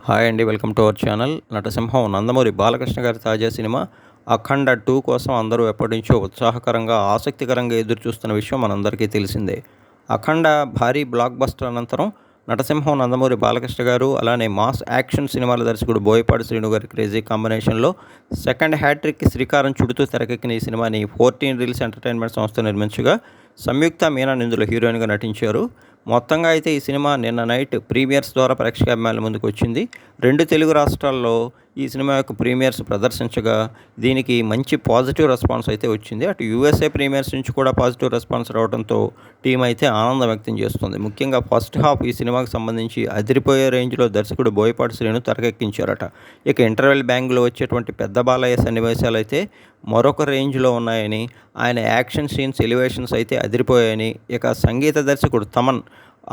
Hi అండి, welcome to our channel. నటసింహం నందమూరి బాలకృష్ణ గారి తాజా సినిమా 'అఖండ 2' కోసం అందరూ ఎప్పటినుంచో ఉత్సాహకరంగా ఆసక్తికరంగా ఎదురుచూస్తున్న విషయం మనందరికీ తెలిసిందే. 'అఖండ' భారీ బ్లాక్ బస్టర్ అనంతరం నటసింహం నందమూరి బాలకృష్ణ గారు, అలానే మాస్ యాక్షన్ సినిమాల దర్శకుడు బోయపాటి శ్రీను గారి క్రేజీ కాంబినేషన్లో సెకండ్ హ్యాట్రిక్కి శ్రీకారం చుడుతూ తెరకెక్కిన ఈ సినిమాని 14 రీల్స్ ఎంటర్టైన్మెంట్ సంస్థ నిర్మించగా సంయుక్త మీనన్ ఇందులో హీరోయిన్గా నటించారు. మొత్తంగా అయితే ఈ సినిమా నిన్న నైట్ ప్రీమియర్స్ ద్వారా ప్రేక్షకాభిమానుల ముందుకు వచ్చింది. 2 తెలుగు రాష్ట్రాల్లో ఈ సినిమా యొక్క ప్రీమియర్స్ ప్రదర్శించగా దీనికి మంచి పాజిటివ్ రెస్పాన్స్ అయితే వచ్చింది. అటు యూఎస్ఏ ప్రీమియర్స్ నుంచి కూడా పాజిటివ్ రెస్పాన్స్ రావడంతో టీం అయితే ఆనందం వ్యక్తం చేస్తుంది. ముఖ్యంగా ఫస్ట్ హాఫ్ ఈ సినిమాకి సంబంధించి అదిరిపోయే రేంజ్లో దర్శకుడు బోయపాటి శ్రీను తెరకెక్కించారట. ఇక ఇంటర్వెల్ బ్యాంగ్లో వచ్చేటువంటి పెద్ద బాలయ్య సన్నివేశాలు అయితే మరొక రేంజ్లో ఉన్నాయని, ఆయన యాక్షన్ సీన్స్ ఎలివేషన్స్ అయితే అదిరిపోయాయని, ఇక సంగీత దర్శకుడు తమన్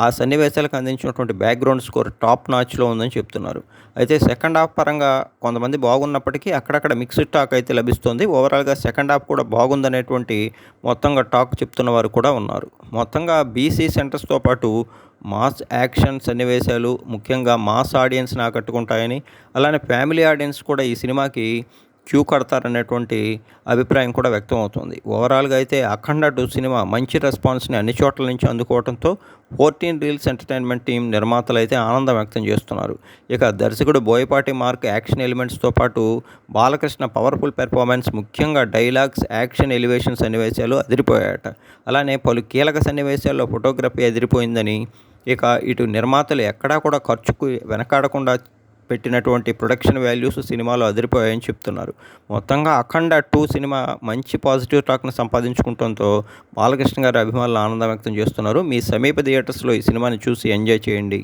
ఆ సన్నివేశాలకు అందించినటువంటి బ్యాక్గ్రౌండ్ స్కోర్ టాప్ నాచ్లో ఉందని చెప్తున్నారు. అయితే సెకండ్ హాఫ్ పరంగా కొంతమంది బాగున్నప్పటికీ అక్కడక్కడ మిక్స్డ్ టాక్ అయితే లభిస్తుంది. ఓవరాల్గా సెకండ్ హాఫ్ కూడా బాగుందనేటువంటి మొత్తంగా టాక్ చెప్తున్న వారు కూడా ఉన్నారు. మొత్తంగా బీసీ సెంటర్స్తో పాటు మాస్ యాక్షన్ సన్నివేశాలు ముఖ్యంగా మాస్ ఆడియన్స్ని ఆకట్టుకుంటాయని, అలానే ఫ్యామిలీ ఆడియన్స్ కూడా ఈ సినిమాకి క్యూ కడతారనేటువంటి అభిప్రాయం కూడా వ్యక్తం అవుతుంది. ఓవరాల్గా అయితే 'అఖండ 2' సినిమా మంచి రెస్పాన్స్ని అన్ని చోట్ల నుంచి అందుకోవడంతో 14 రీల్స్ ఎంటర్టైన్మెంట్ టీం నిర్మాతలు అయితే ఆనందం వ్యక్తం చేస్తున్నారు. ఇక దర్శకుడు బోయపాటి మార్క్ యాక్షన్ ఎలిమెంట్స్తో పాటు బాలకృష్ణ పవర్ఫుల్ పెర్ఫార్మెన్స్, ముఖ్యంగా డైలాగ్స్, యాక్షన్ ఎలివేషన్ సన్నివేశాలు అదిరిపోయాయట. అలానే పలు కీలక సన్నివేశాల్లో ఫోటోగ్రఫీ అదిరిపోయిందని, ఇక ఇటు నిర్మాతలు ఎక్కడా కూడా ఖర్చుకు వెనకాడకుండా పెట్టినటువంటి ప్రొడక్షన్ వాల్యూస్ సినిమాలో అదిరిపోయాయని చెప్తున్నారు. మొత్తంగా 'అఖండ 2' సినిమా మంచి పాజిటివ్ టాక్ను సంపాదించుకుంటంతో బాలకృష్ణ గారి అభిమానులు ఆనందం వ్యక్తం చేస్తున్నారు. మీ సమీప థియేటర్స్లో ఈ సినిమాని చూసి ఎంజాయ్ చేయండి.